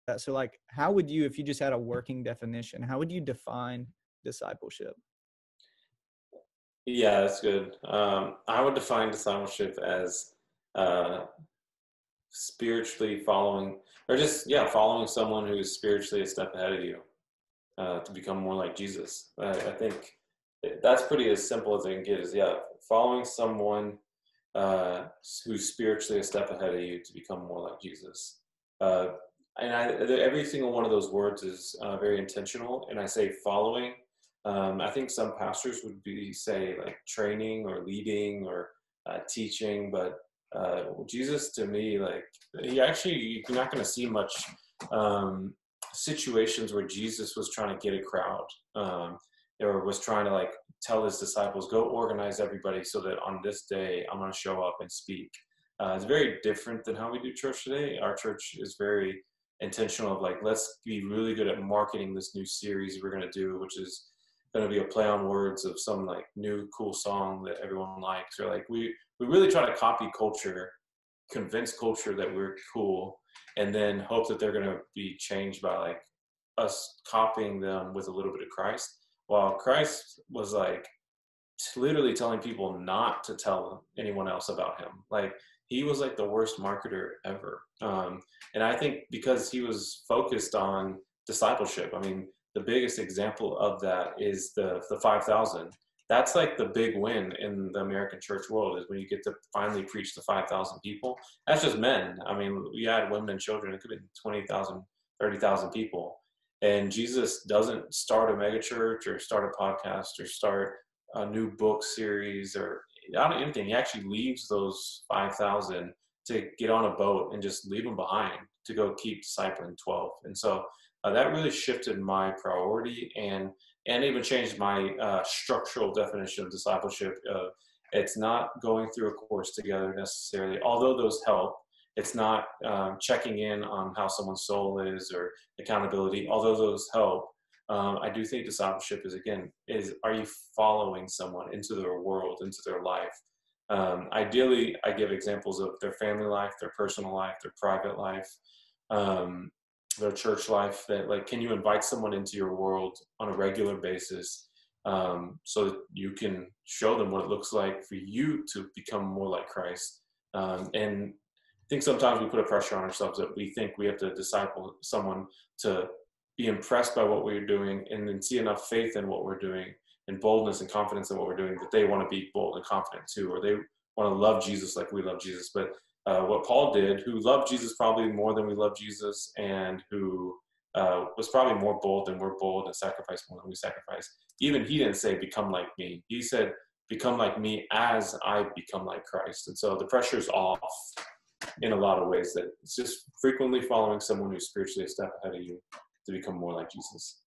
that. So like, how would you, if you just had a working definition, how would you define discipleship? Yeah, that's good. I would define discipleship as uh, spiritually following, or just, yeah, following someone who is spiritually a step ahead of you to become more like Jesus. I think that's pretty as simple as I can get is, yeah, following someone who's spiritually a step ahead of you to become more like Jesus. Uh, every single one of those words is very intentional. And I say following. I think some pastors would say like training or leading or teaching, but Jesus to me, like you're not going to see much um, situations where Jesus was trying to get a crowd or was trying to like tell his disciples, go organize everybody so that on this day I'm going to show up and speak. It's very different than how we do church today. Our church is very intentional of like, let's be really good at marketing this new series we're going to do, which is going to be a play on words of some like new cool song that everyone likes, or like we really try to copy culture, convince culture that we're cool, and then hope that they're going to be changed by like us copying them with a little bit of Christ. While Christ was like literally telling people not to tell anyone else about him. Like he was like the worst marketer ever. And I think because he was focused on discipleship, I mean, the biggest example of that is the 5,000. That's like the big win in the American church world, is when you get to finally preach to 5,000 people. That's just men. I mean, we add women and children, it could be 20,000, 30,000 people. And Jesus doesn't start a megachurch or start a podcast or start a new book series or not anything. He actually leaves those 5,000 to get on a boat and just leave them behind to go keep discipling 12. And so that really shifted my priority and even changed my structural definition of discipleship. It's not going through a course together necessarily, although those help. It's not checking in on how someone's soul is or accountability, although those help. I do think discipleship is are you following someone into their world, into their life? Ideally, I give examples of their family life, their personal life, their private life, their church life. That like, can you invite someone into your world on a regular basis so that you can show them what it looks like for you to become more like Christ? And I think sometimes we put a pressure on ourselves that we think we have to disciple someone to be impressed by what we're doing and then see enough faith in what we're doing and boldness and confidence in what we're doing that they want to be bold and confident too, or they want to love Jesus like we love Jesus. But what Paul did, who loved Jesus probably more than we love Jesus, and who was probably more bold than we're bold and sacrificed more than we sacrifice, even he didn't say become like me. He said become like me as I become like Christ. And so the pressure's off in a lot of ways, that it's just frequently following someone who's spiritually a step ahead of you to become more like Jesus.